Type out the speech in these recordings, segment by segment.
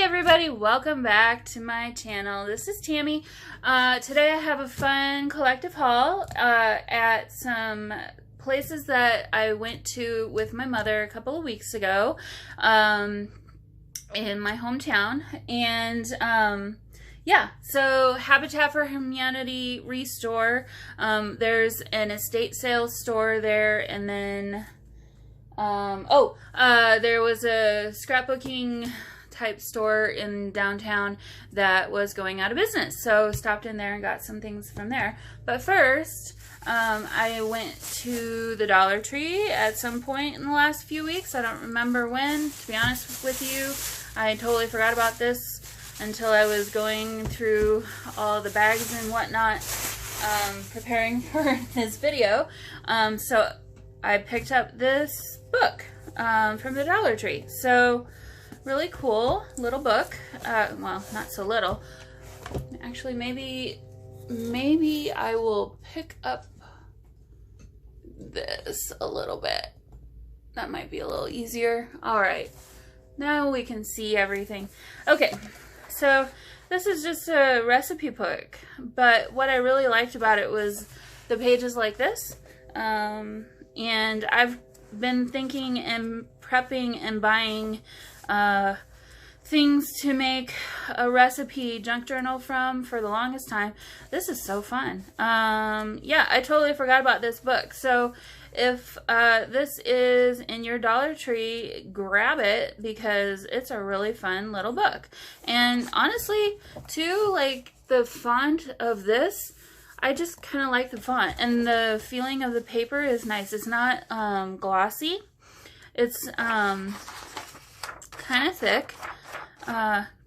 everybody, welcome back to my channel. This is Tammy. Today I have a fun collective haul at some places that I went to with my mother a couple of weeks ago in my hometown. And yeah, so Habitat for Humanity Restore, there's an estate sales store there, and then there was a scrapbooking type store in downtown that was going out of business, so stopped in there and got some things from there. But first, I went to the Dollar Tree at some point in the last few weeks. I don't remember when, to be honest with you. I totally forgot about this until I was going through all the bags and whatnot, preparing for this video. So I picked up this book from the Dollar Tree. So really cool little book. Well, not so little. Actually, maybe I will pick up this a little bit. That might be a little easier. All right, now we can see everything. Okay, so this is just a recipe book, but what I really liked about it was the pages like this. And I've been thinking and prepping and buying things to make a recipe junk journal from for the longest time. This is so fun. Yeah, I totally forgot about this book. So if this is in your Dollar Tree, grab it, because it's a really fun little book. And honestly, too, like the font of this, I just kind of like the font, and the feeling of the paper is nice. It's not glossy. It's kind of thick.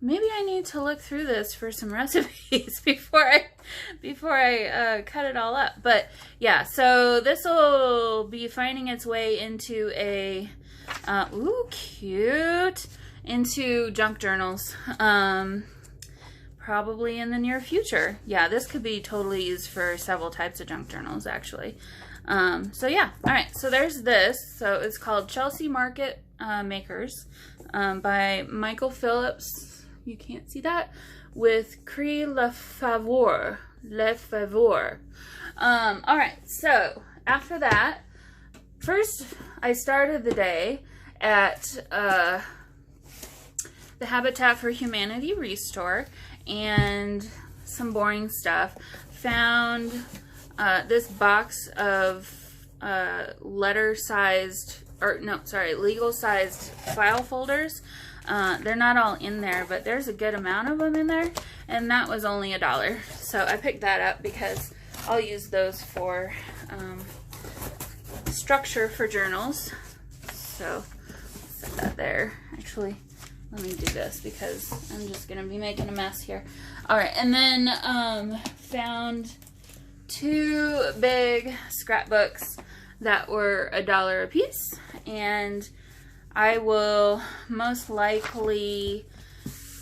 Maybe I need to look through this for some recipes before I cut it all up. But yeah, so this will be finding its way into a ooh, cute, into junk journals. Probably in the near future. Yeah, this could be totally used for several types of junk journals, actually. So yeah, all right, so there's this. So it's called Chelsea Market Makers by Michael Phillips. You can't see that. With Cree Lefavor. All right, so after that, first I started the day at the Habitat for Humanity Restore, and some boring stuff. Found this box of legal-sized file folders. They're not all in there, but there's a good amount of them in there, and that was only $1. So I picked that up because I'll use those for structure for journals. So set that there. Actually, let me do this because I'm just going to be making a mess here. Alright, and then found two big scrapbooks that were $1 a piece. And I will most likely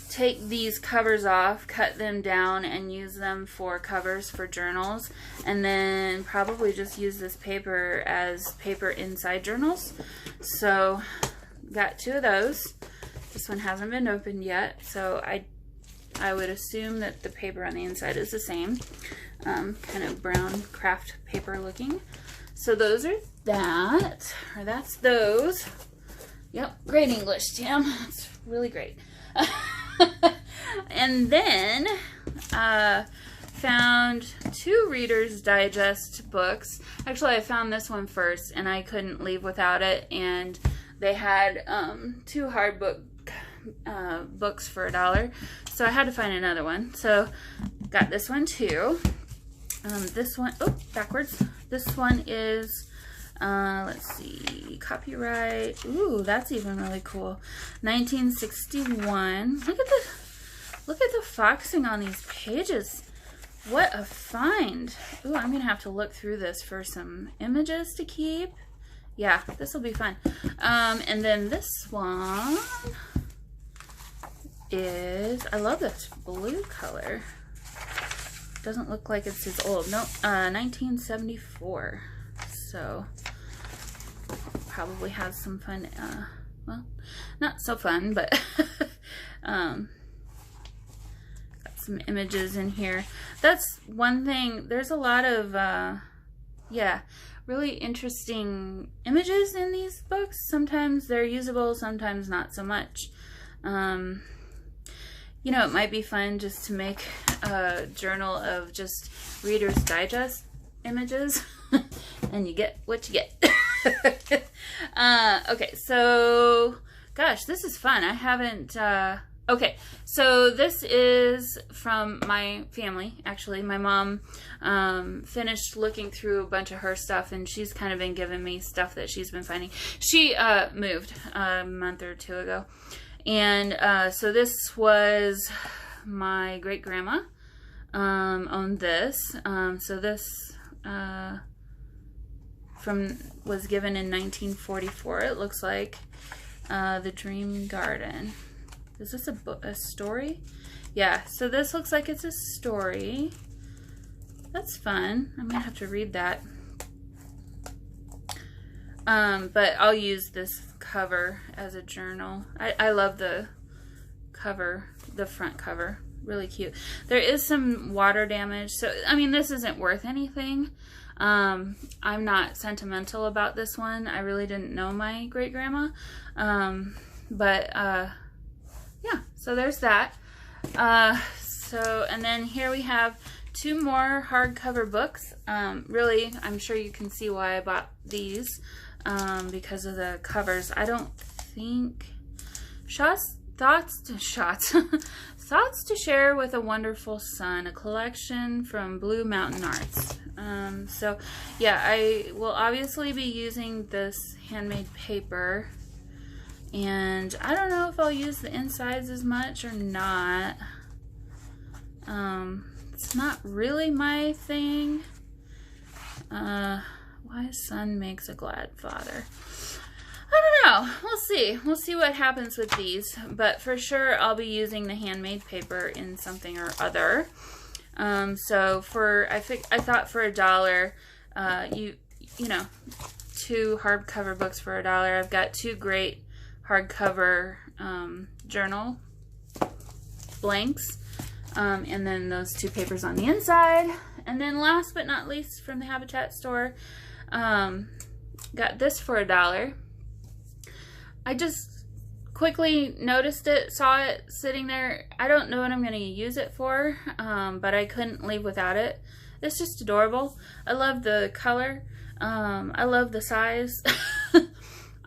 take these covers off, cut them down, and use them for covers for journals. And then probably just use this paper as paper inside journals. So, got two of those. This one hasn't been opened yet, so I would assume that the paper on the inside is the same. Kind of brown craft paper looking. So those are that, or that's those. Yep, great English, Tim. That's really great. And then found two Reader's Digest books. Actually, I found this one first, and I couldn't leave without it. And they had two hard books for $1, so I had to find another one. So got this one too. This one, oh, backwards. This one is let's see, copyright. Ooh, that's even really cool. 1961. Look at the foxing on these pages. What a find. Ooh, I'm gonna have to look through this for some images to keep. Yeah, this will be fun. And then this one is, I love this blue color. Doesn't look like it's as old. No, 1974. So probably has some fun, well, not so fun, but Got some images in here. That's one thing. There's a lot of, yeah, really interesting images in these books. Sometimes they're usable, sometimes not so much. You know, it might be fun just to make a journal of just Reader's Digest images and you get what you get. Okay, so gosh, this is fun. I haven't okay, so this is from my family. Actually, my mom finished looking through a bunch of her stuff, and she's kind of been giving me stuff that she's been finding. She moved a month or two ago, and so this was my great-grandma owned this. So this was given in 1944, it looks like. The Dream Garden. Is this a story? Yeah, so this looks like it's a story. That's fun. I might have to read that. But I'll use this cover as a journal. I love the cover, the front cover. Really cute. There is some water damage, so I mean, this isn't worth anything. I'm not sentimental about this one. I really didn't know my great-grandma. But yeah, so there's that. And then here we have two more hardcover books. Really, I'm sure you can see why I bought these, because of the covers. I don't think Thoughts to Share with a Wonderful Son, a collection from Blue Mountain Arts. So yeah, I will obviously be using this handmade paper, and I don't know if I'll use the insides as much or not. It's not really my thing. Why son makes a glad father. I don't know. We'll see. We'll see what happens with these. But for sure, I'll be using the handmade paper in something or other. So I thought for $1, you know, two hardcover books for $1. I've got two great hardcover journal blanks, and then those two papers on the inside. And then last but not least, from the Habitat store, got this for $1. I just quickly noticed it, saw it sitting there. I don't know what I'm going to use it for, but I couldn't leave without it. It's just adorable. I love the color. I love the size.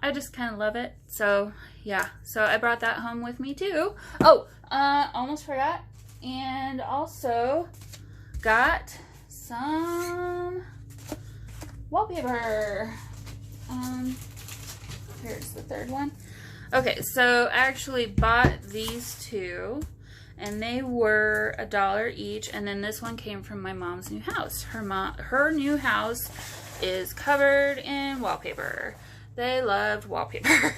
I just kind of love it. So yeah, so I brought that home with me too. Oh, almost forgot. And also got some wallpaper. Here's the third one. Okay, so I actually bought these two, and they were $1 each, and then this one came from my mom's new house. Her new house is covered in wallpaper. They loved wallpaper.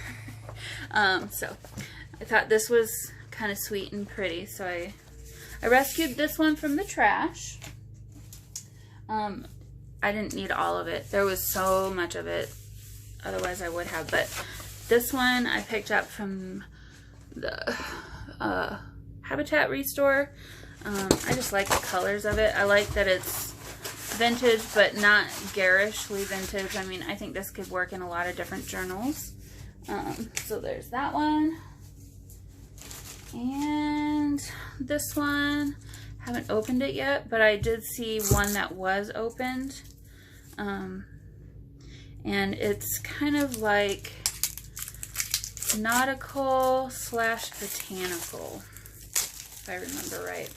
So I thought this was kind of sweet and pretty, so I rescued this one from the trash. I didn't need all of it. There was so much of it. Otherwise I would have, but this one I picked up from the Habitat Restore. I just like the colors of it. I like that it's vintage, but not garishly vintage. I mean, I think this could work in a lot of different journals. So there's that one. And this one, haven't opened it yet, but I did see one that was opened. And it's kind of like nautical / botanical, if I remember right.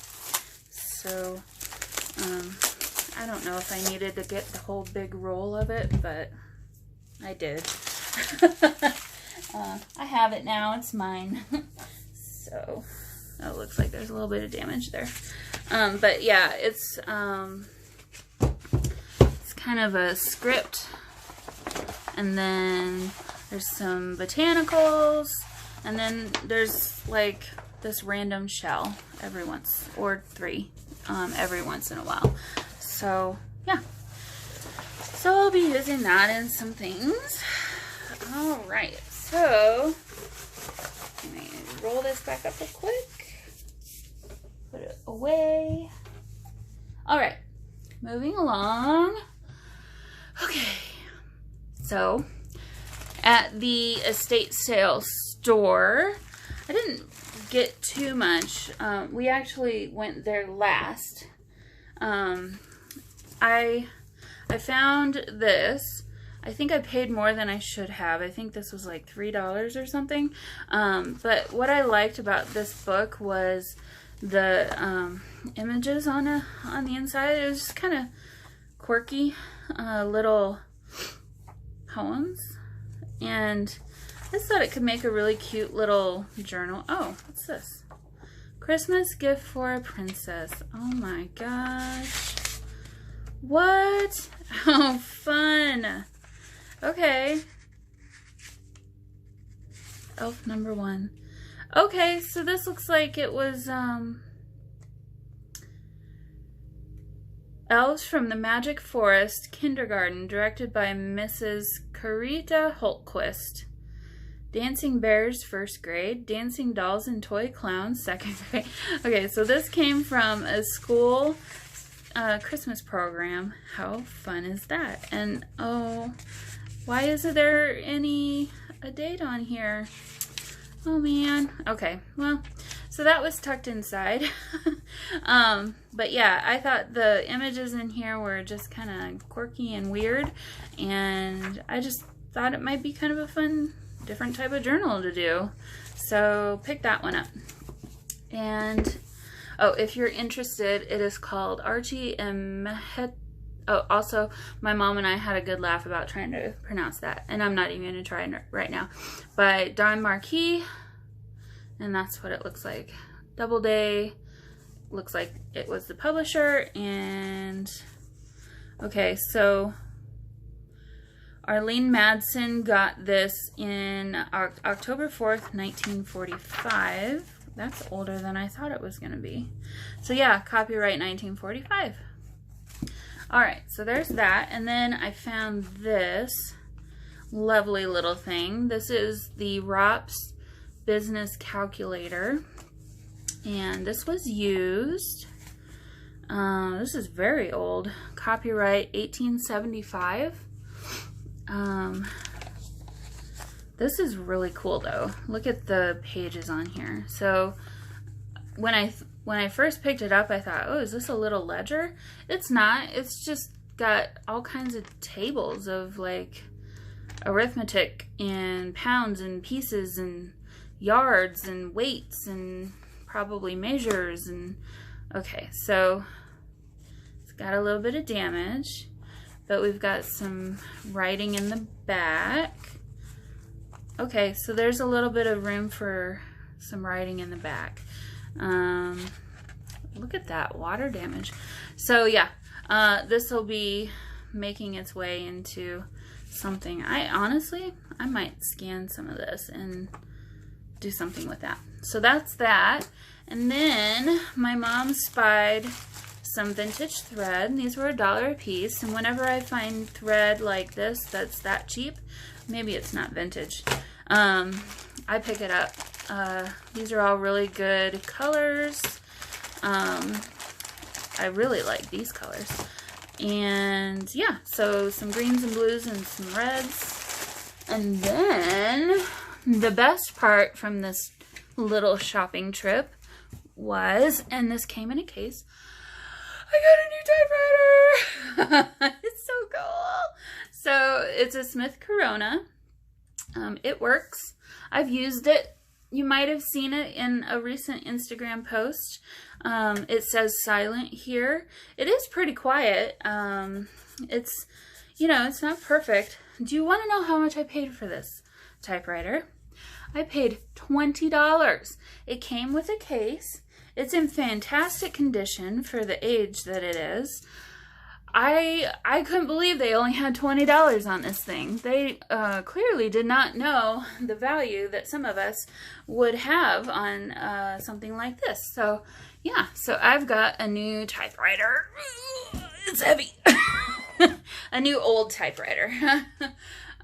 So, I don't know if I needed to get the whole big roll of it, but I did. I have it now, it's mine. So, oh, it looks like there's a little bit of damage there. But yeah, it's kind of a script. And then there's some botanicals, and then there's like this random shell every once, or three, every once in a while. So yeah, so I'll be using that in some things. All right, so let me roll this back up real quick. Put it away. All right, moving along. Okay, so at the estate sale store, I didn't get too much. We actually went there last. I found this. I think I paid more than I should have. I think this was like $3 or something. But what I liked about this book was the images on the inside. It was just kind of quirky little poems, and I just thought it could make a really cute little journal. Oh, what's this? Christmas gift for a princess. Oh my gosh. What? Oh, fun. Okay. Elf number 1. Okay, so this looks like it was Elves from the Magic Forest Kindergarten, directed by Mrs. Carita Holtquist. Dancing Bears, 1st grade. Dancing Dolls and Toy Clowns, 2nd grade. Okay, so this came from a school Christmas program. How fun is that? And oh, why isn't there a date on here? Oh man. Okay, well, so that was tucked inside. But yeah, I thought the images in here were just kind of quirky and weird, and I just thought it might be kind of a fun, different type of journal to do. So pick that one up. And oh, if you're interested, it is called Archie and Mehet. Oh, also, my mom and I had a good laugh about trying to pronounce that, and I'm not even going to try right now. By Don Marquis, and that's what it looks like. Doubleday, looks like it was the publisher, and okay, so Arlene Madsen got this in October 4th, 1945. That's older than I thought it was going to be. So yeah, copyright 1945. All right, so there's that. And then I found this lovely little thing. This is the ROPS Business Calculator. And this was used. This is very old. Copyright 1875. This is really cool though. Look at the pages on here. So when I first picked it up, I thought, oh, is this a little ledger? It's not. It's just got all kinds of tables of like arithmetic and pounds and pieces and yards and weights and probably measures. And okay, so it's got a little bit of damage, but we've got some writing in the back. Okay, so there's a little bit of room for some writing in the back. Look at that water damage. So yeah, this will be making its way into something. I might scan some of this and do something with that. So that's that. And then my mom spied some vintage thread. These were $1 a piece, and whenever I find thread like this that's that cheap, maybe it's not vintage, I pick it up. These are all really good colors. I really like these colors. And yeah, so some greens and blues and some reds. And then the best part from this little shopping trip was, and this came in a case, I got a new typewriter. It's so cool. So it's a Smith Corona. It works. I've used it. You might have seen it in a recent Instagram post. It says silent here. It is pretty quiet. It's, you know, it's not perfect. Do you want to know how much I paid for this typewriter? I paid $20. It came with a case. It's in fantastic condition for the age that it is. I couldn't believe they only had $20 on this thing. They clearly did not know the value that some of us would have on something like this. So yeah, so I've got a new typewriter. It's heavy. A new old typewriter.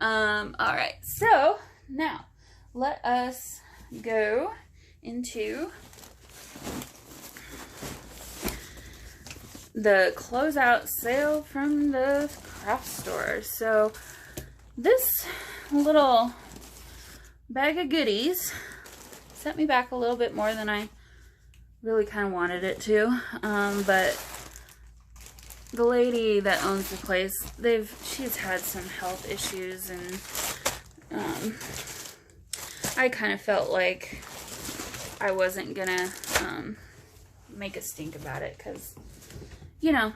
All right, so now let us go into the closeout sale from the craft store. So this little bag of goodies set me back a little bit more than I really kind of wanted it to. But the lady that owns the place, she's had some health issues, and I kind of felt like I wasn't gonna make a stink about it, because, you know,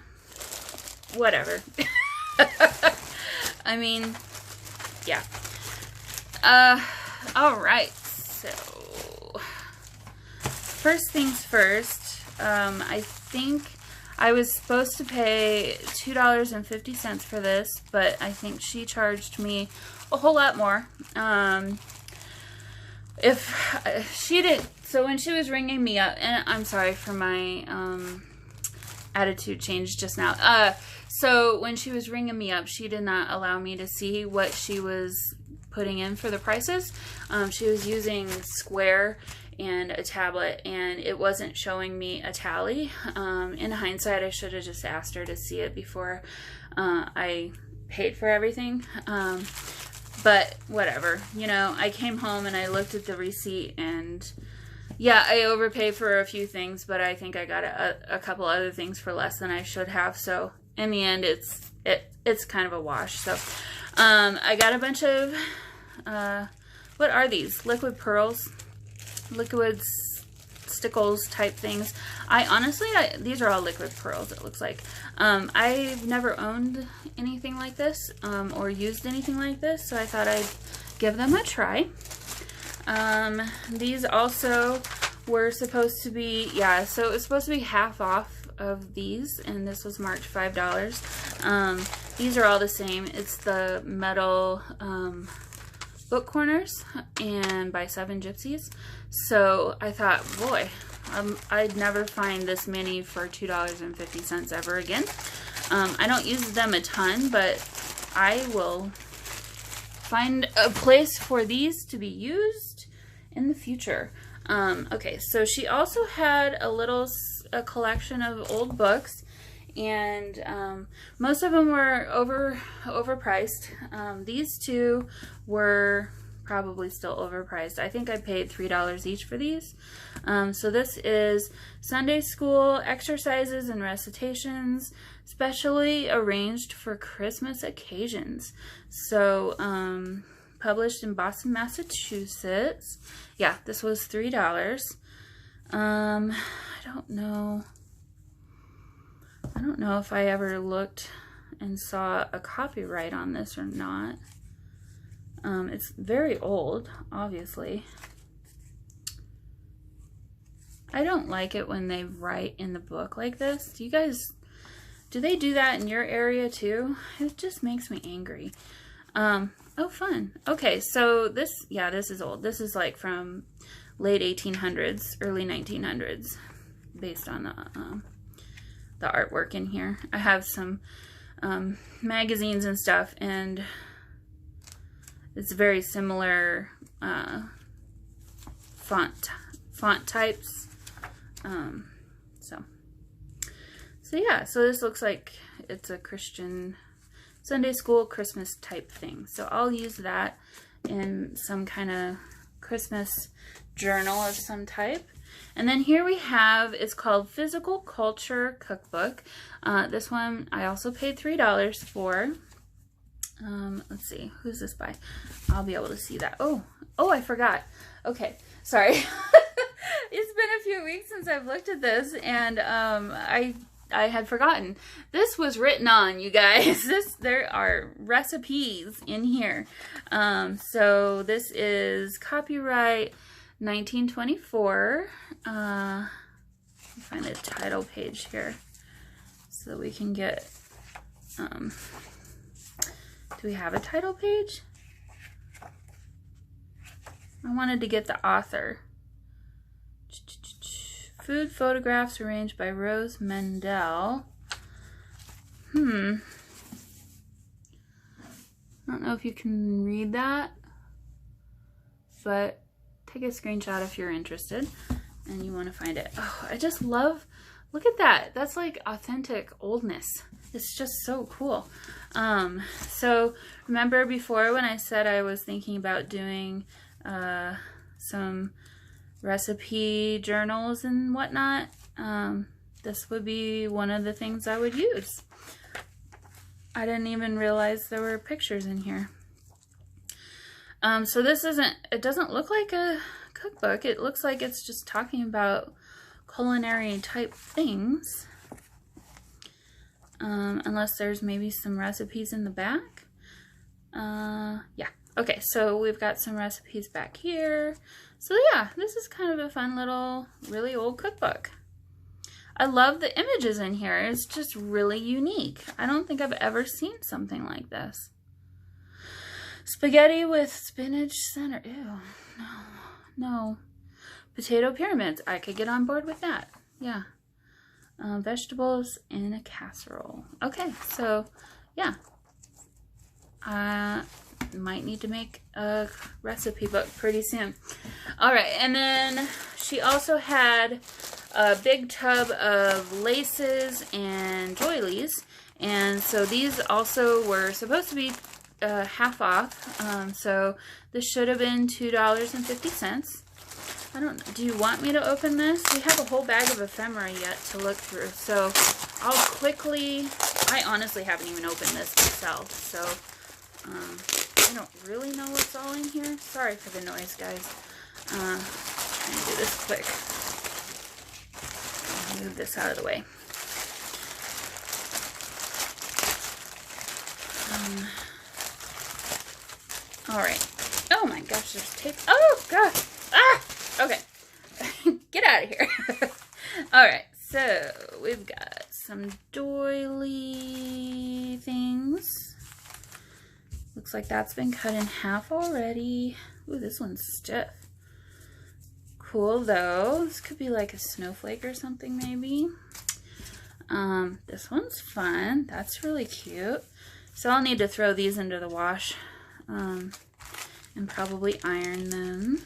whatever. I mean, yeah. All right. So, first things first. I think I was supposed to pay $2.50 for this, but I think she charged me a whole lot more. If she did, so when she was ringing me up, and I'm sorry for my attitude change just now. So when she was ringing me up, she did not allow me to see what she was putting in for the prices. She was using Square and a tablet, and it wasn't showing me a tally. In hindsight, I should have just asked her to see it before I paid for everything. But whatever, you know, I came home and I looked at the receipt, and yeah, I overpaid for a few things, but I think I got a couple other things for less than I should have. So in the end, it's kind of a wash. So I got a bunch of what are these? Liquid pearls, liquid stickles type things. These are all liquid pearls, it looks like. I've never owned anything like this, or used anything like this, so I thought I'd give them a try. These also were supposed to be, yeah, so it was supposed to be half off of these, and this was marked $5. These are all the same. It's the metal book corners, and by 7 Gypsies. So I thought, boy, I'd never find this many for $2.50 ever again. I don't use them a ton, but I will find a place for these to be used in the future. Okay, so she also had a collection of old books, and most of them were overpriced. These two were probably still overpriced. I think I paid $3 each for these. So this is Sunday School Exercises and Recitations, specially arranged for Christmas occasions. So published in Boston, Massachusetts. Yeah, this was $3. I don't know if I ever looked and saw a copyright on this or not. It's very old, obviously. I don't like it when they write in the book like this. Do they do that in your area too? It just makes me angry. Oh, fun. Okay, so this is old. This is like from late 1800s, early 1900s, based on the artwork in here. I have some magazines and stuff, and it's very similar font types. So yeah, so this looks like it's a Christian Sunday school Christmas type thing. So I'll use that in some kind of Christmas journal of some type. And then here we have, it's called Physical Culture Cookbook. This one I also paid $3 for. Let's see, who's this by? I'll be able to see that. Oh, I forgot. Okay, sorry. It's been a few weeks since I've looked at this, and I had forgotten. This was written on, you guys. There are recipes in here. So this is copyright 1924. Find a title page here so we can get. Do we have a title page? I wanted to get the author. Food photographs arranged by Rose Mendel. I don't know if you can read that, but take a screenshot if you're interested and you want to find it. Oh, I just love, look at that. That's like authentic oldness. It's just so cool. So remember before when I said I was thinking about doing some recipe journals and whatnot? This would be one of the things I would use. I didn't even realize there were pictures in here. So this it doesn't look like a cookbook. It looks like it's just talking about culinary type things. Unless there's maybe some recipes in the back. Yeah. Okay, so we've got some recipes back here. So yeah, this is kind of a fun little, really old cookbook. I love the images in here. It's just really unique. I don't think I've ever seen something like this. Spaghetti with spinach center. Ew, no. Potato pyramids. I could get on board with that. Yeah. Vegetables in a casserole. Okay, so yeah. Might need to make a recipe book pretty soon. All right, and then she also had a big tub of laces and doilies, and so these also were supposed to be half off. So this should have been $2.50. I don't know. Do you want me to open this? We have a whole bag of ephemera yet to look through, so I'll quickly. I honestly haven't even opened this myself, so I don't really know what's all in here. Sorry for the noise, guys. Trying to do this quick. I'll move this out of the way. All right. Oh my gosh, there's tape. Oh gosh. Ah! Okay. Get out of here. All right. So we've got some doily things. Looks like that's been cut in half already. Ooh, this one's stiff. Cool though. This could be like a snowflake or something maybe. This one's fun. That's really cute. So I'll need to throw these into the wash and probably iron them.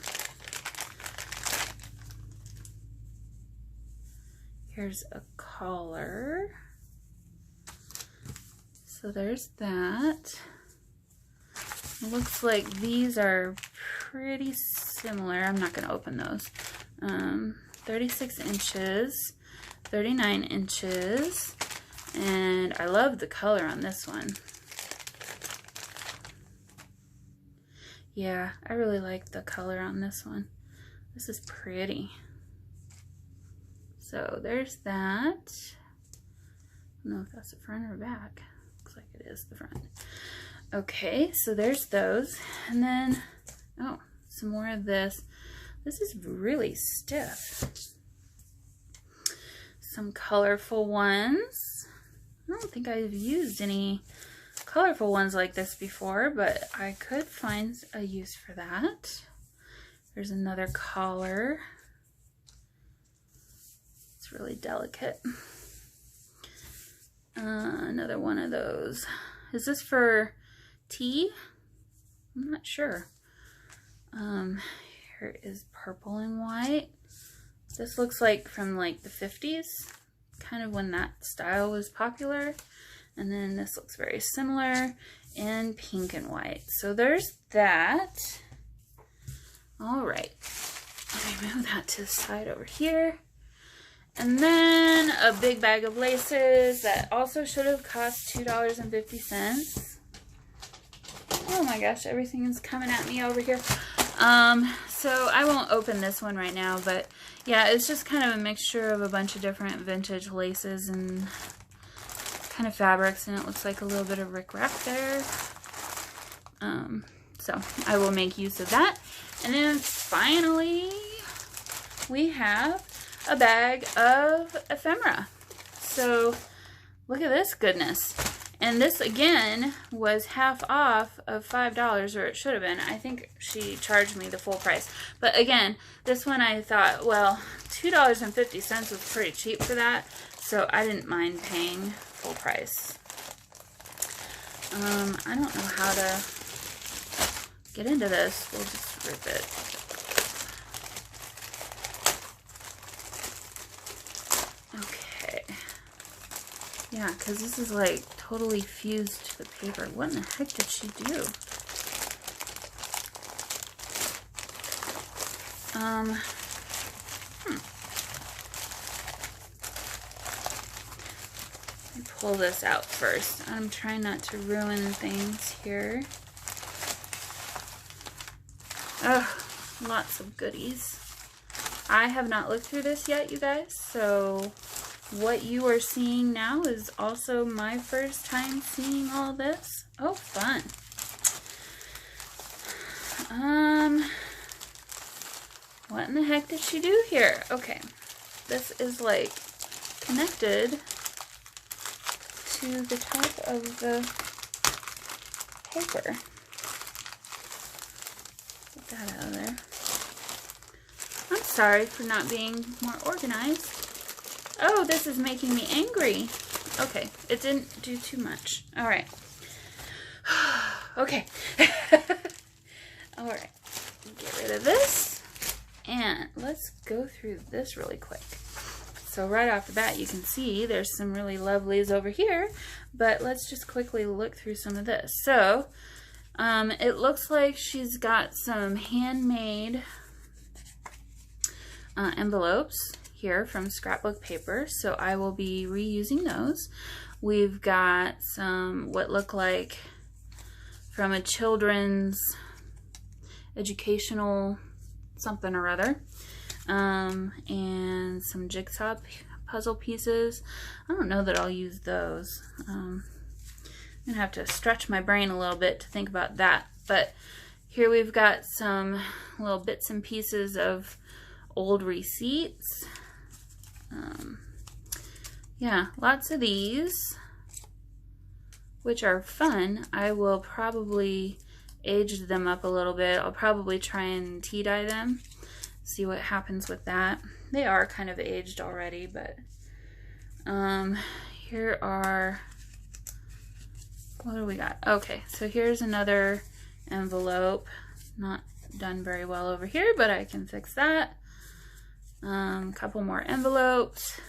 Here's a collar. So there's that. It looks like these are pretty similar. I'm not going to open those. 36 inches, 39 inches, and I love the color on this one. Yeah, I really like the color on this one. This is pretty. So there's that. I don't know if that's the front or back. Looks like it is the front. Okay, so there's those. And then, oh, some more of this. This is really stiff. Some colorful ones. I don't think I've used any colorful ones like this before, but I could find a use for that. There's another collar. It's really delicate. Another one of those. Is this for tea? I'm not sure. Here is purple and white. This looks like from like the 50s, kind of when that style was popular. And then this looks very similar in pink and white. So there's that. All right, let me move that to the side over here. And then a big bag of laces that also should have cost $2.50. Oh my gosh, everything is coming at me over here. So I won't open this one right now, but yeah, it's just kind of a mixture of a bunch of different vintage laces and kind of fabrics, and it looks like a little bit of rickrack there. So I will make use of that. And then finally, we have a bag of ephemera. So look at this goodness. And this again was half off of $5, or it should have been. I think she charged me the full price. But again, this one I thought, well, $2.50 was pretty cheap for that, so I didn't mind paying full price. I don't know how to get into this. We'll just rip it. Yeah, because this is like totally fused to the paper. What in the heck did she do? Let me pull this out first. I'm trying not to ruin things here. Ugh, lots of goodies. I have not looked through this yet, you guys, so what you are seeing now is also my first time seeing all this. Oh, fun. What in the heck did she do here? Okay, this is like connected to the top of the paper. Get that out of there. I'm sorry for not being more organized. Oh, this is making me angry. Okay, it didn't do too much. All right. Okay. All right. Get rid of this. And let's go through this really quick. So right off the bat, you can see there's some really lovelies over here, but let's just quickly look through some of this. So it looks like she's got some handmade envelopes here from scrapbook paper, so I will be reusing those. We've got some what look like from a children's educational something or other, and some jigsaw puzzle pieces. I don't know that I'll use those. I'm gonna have to stretch my brain a little bit to think about that, but here we've got some little bits and pieces of old receipts. Yeah, lots of these, which are fun. I will probably age them up a little bit. I'll probably try and tea dye them, see what happens with that. They are kind of aged already, but here are, what do we got? Okay, so here's another envelope. Not done very well over here, but I can fix that. Couple more envelopes.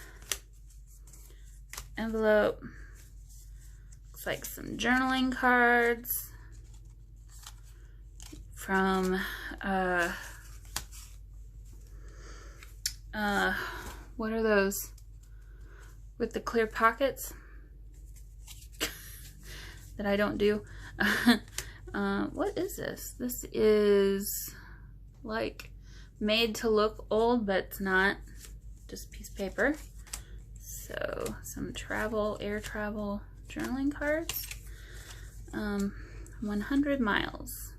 Envelope. Looks like some journaling cards from what are those with the clear pockets that I don't do? What is this? This is like made to look old, but it's not, just a piece of paper. So some travel, air travel journaling cards. 100 miles.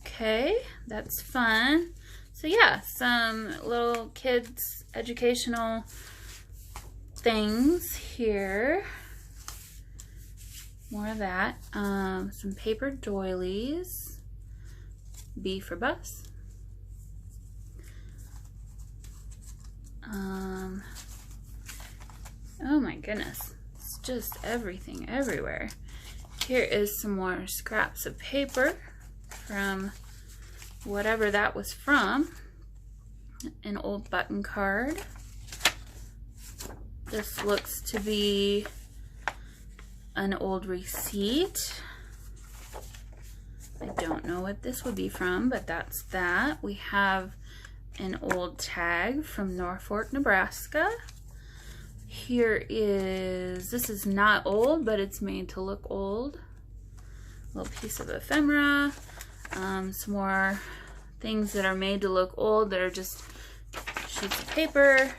Okay, that's fun. So yeah, some little kids educational things here. More of that. Some paper doilies. B for bus. Oh my goodness, it's just everything everywhere. Here is some more scraps of paper from whatever that was from. An old button card. This looks to be an old receipt. I don't know what this would be from, but that's that. We have an old tag from Norfolk, Nebraska. Here is, this is not old, but it's made to look old. A little piece of ephemera. Some more things that are made to look old that are just sheets of paper.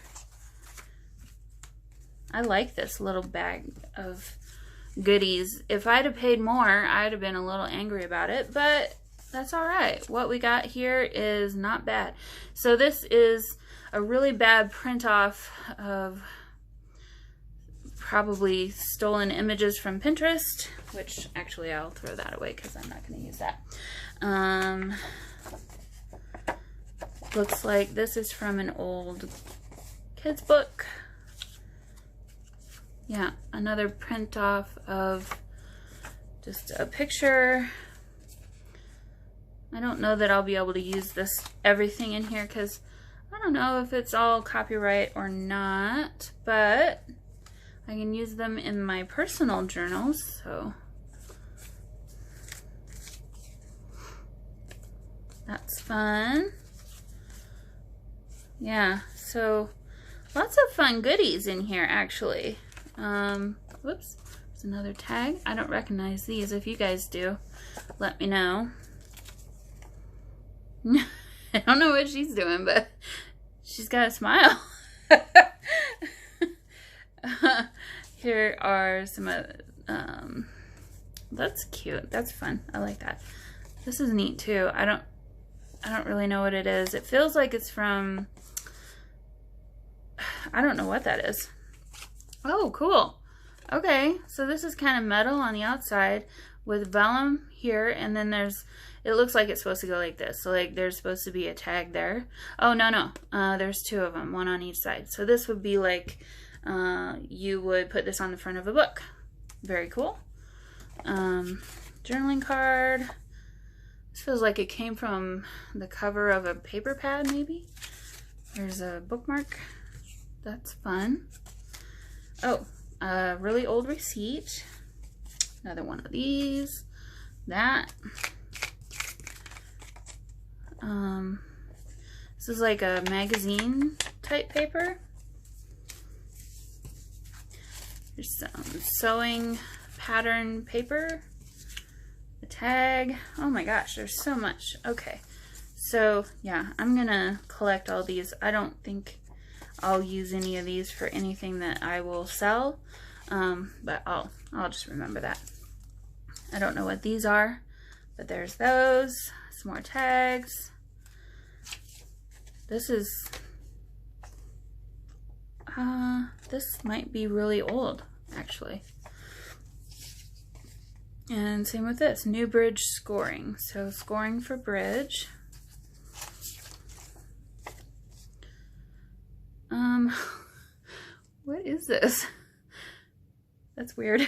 I like this little bag of goodies. If I'd have paid more, I'd have been a little angry about it, but that's all right. What we got here is not bad. So this is a really bad print off of probably stolen images from Pinterest, which actually I'll throw that away because I'm not going to use that. Looks like this is from an old kid's book. Yeah, another print off of just a picture. I don't know that I'll be able to use this everything in here because I don't know if it's all copyright or not, but I can use them in my personal journals, so that's fun. Yeah, so lots of fun goodies in here, actually. Whoops, there's another tag. I don't recognize these. If you guys do, let me know. I don't know what she's doing, but she's got a smile. Here are some that's cute. That's fun. I like that. This is neat too. I don't really know what it is. It feels like it's from, I don't know what that is. Oh, cool. Okay, so this is kind of metal on the outside with vellum here, and then it looks like it's supposed to go like this. So like there's supposed to be a tag there. Oh, no. There's two of them, one on each side. So this would be like, you would put this on the front of a book. Very cool. Journaling card. This feels like it came from the cover of a paper pad, maybe. There's a bookmark. That's fun. Oh, a really old receipt. Another one of these. That. This is like a magazine type paper. There's some sewing pattern paper. A tag. Oh my gosh, there's so much. Okay. So yeah, I'm gonna collect all these. I don't think I'll use any of these for anything that I will sell. But I'll just remember that. I don't know what these are, but there's those. Some more tags. This is, this might be really old, actually. And same with this, new bridge scoring. So scoring for bridge. What is this? That's weird.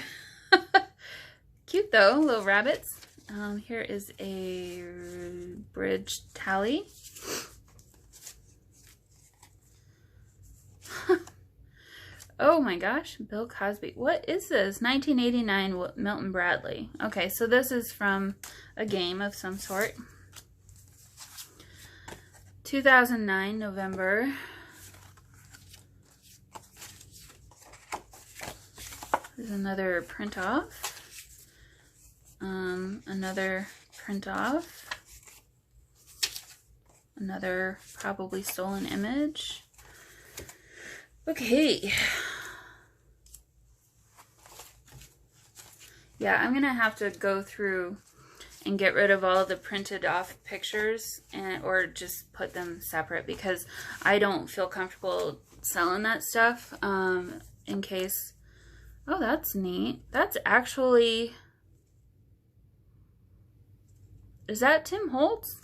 Cute though, little rabbits. Here is a bridge tally. Oh my gosh, Bill Cosby. What is this? 1989 Milton Bradley. Okay, so this is from a game of some sort. 2009 November. There's another print off. Another print off. Another probably stolen image. Okay. Yeah, I'm gonna have to go through and get rid of all the printed off pictures or just put them separate because I don't feel comfortable selling that stuff in case. Oh, that's neat. That's actually, is that Tim Holtz?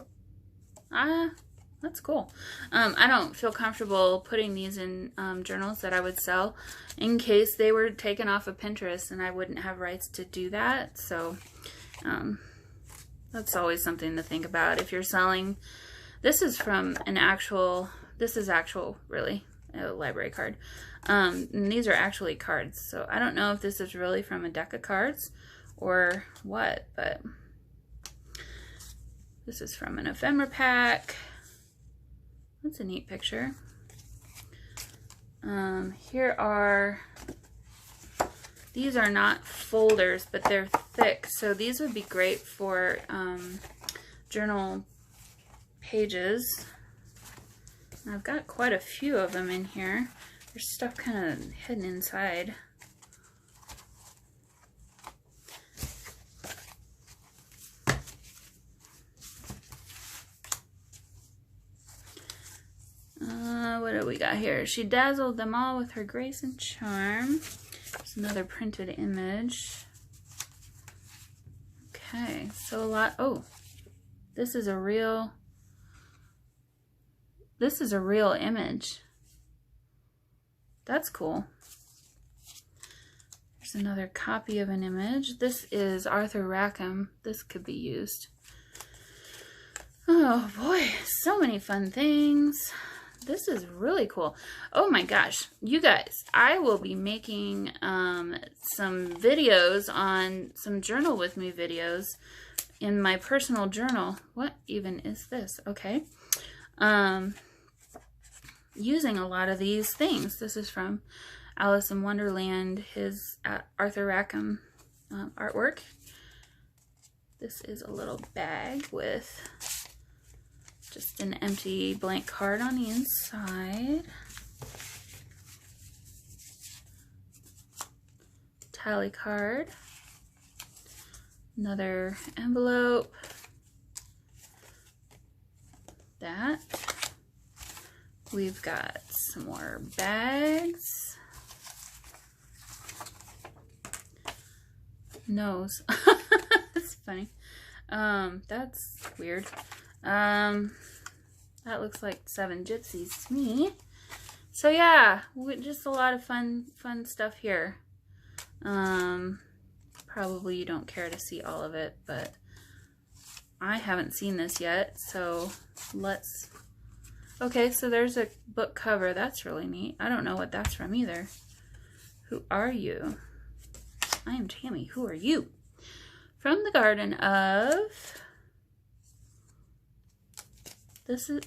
That's cool. I don't feel comfortable putting these in journals that I would sell in case they were taken off of Pinterest and I wouldn't have rights to do that. So that's always something to think about. If you're selling, this is from an actual, this is actual, really, a library card. And these are actually cards. So I don't know if this is really from a deck of cards or what, but this is from an ephemera pack. That's a neat picture. Here are, these are not folders, but they're thick. So these would be great for journal pages. And I've got quite a few of them in here. There's stuff kind of hidden inside. What do we got here? She dazzled them all with her grace and charm. There's another printed image. Okay, so a lot. Oh, this is a real image. That's cool. There's another copy of an image. This is Arthur Rackham. This could be used. Oh boy, so many fun things. this is really cool. Oh my gosh, you guys, I will be making some videos on some journal with me videos in my personal journal. What even is this? Okay. Using a lot of these things. This is from Alice in Wonderland, his Arthur Rackham artwork. This is a little bag with just an empty blank card on the inside. Tally card. Another envelope. That. We've got some more bags. Nose. That's funny. That's weird. That looks like 7 Gypsies to me. So yeah, just a lot of fun stuff here. Probably you don't care to see all of it, but I haven't seen this yet, so let's... Okay, so there's a book cover. That's really neat. I don't know what that's from either. Who are you? I am Tammy. Who are you? From the Garden of... This is...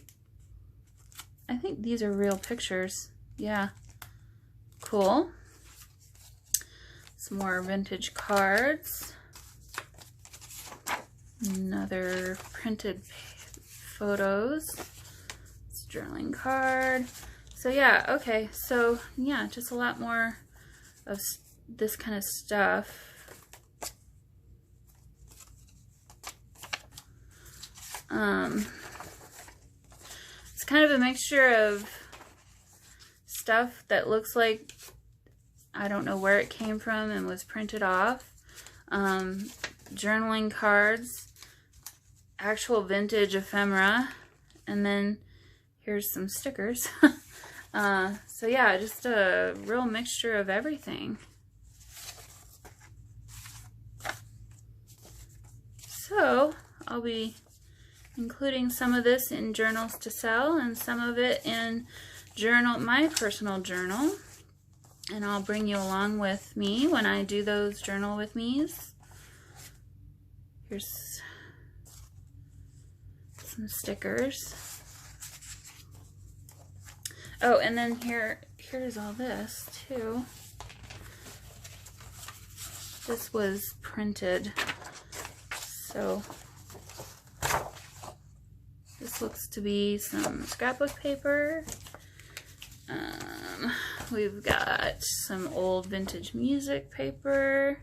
I think these are real pictures. Yeah. Cool. Some more vintage cards. Another printed photos. It's a journaling card. So yeah, okay. So yeah, just a lot more of this kind of stuff. It's kind of a mixture of stuff that looks like I don't know where it came from and was printed off. Journaling cards, actual vintage ephemera, and then here's some stickers. So yeah, just a real mixture of everything. So I'll be including some of this in journals to sell and some of it in my personal journal. And I'll bring you along with me when I do those journal with me's. Here's some stickers. Oh, and then here's all this too. This was printed, so this looks to be some scrapbook paper. We've got some old vintage music paper.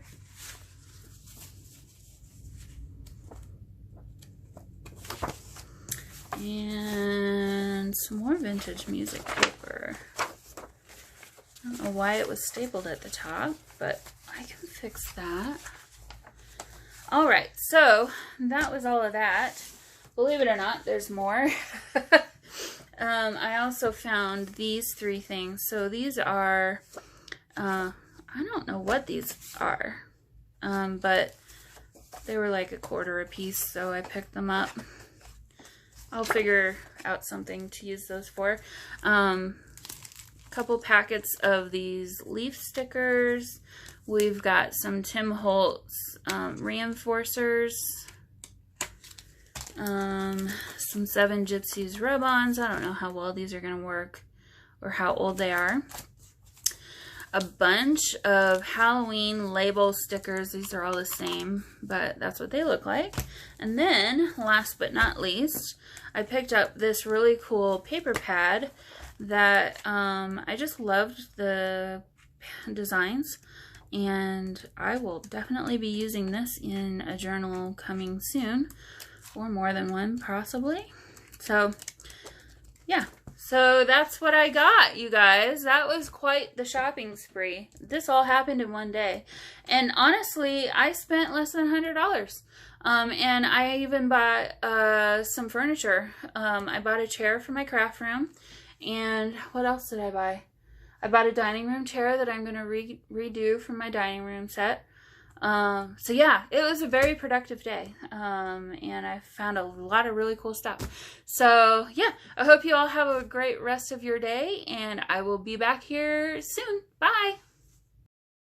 And some more vintage music paper. I don't know why it was stapled at the top, but I can fix that. Alright, so that was all of that. Believe it or not, there's more. I also found these 3 things. So these are, I don't know what these are, but they were like $1 a piece, so I picked them up. I'll figure out something to use those for. Couple packets of these leaf stickers. We've got some Tim Holtz reinforcers. Some 7 Gypsies rub-ons. I don't know how well these are going to work or how old they are. A bunch of Halloween label stickers. These are all the same, but that's what they look like. And then, last but not least, I picked up this really cool paper pad that I just loved the designs, and I will definitely be using this in a journal coming soon, or more than one possibly. So yeah, so that's what I got, you guys. That was quite the shopping spree. This all happened in one day, and honestly I spent less than $100. And I even bought some furniture. I bought a chair for my craft room, and what else did I buy? I bought a dining room chair that I'm going to redo from my dining room set. So yeah, it was a very productive day. And I found a lot of really cool stuff. So yeah, I hope you all have a great rest of your day, and I will be back here soon. Bye.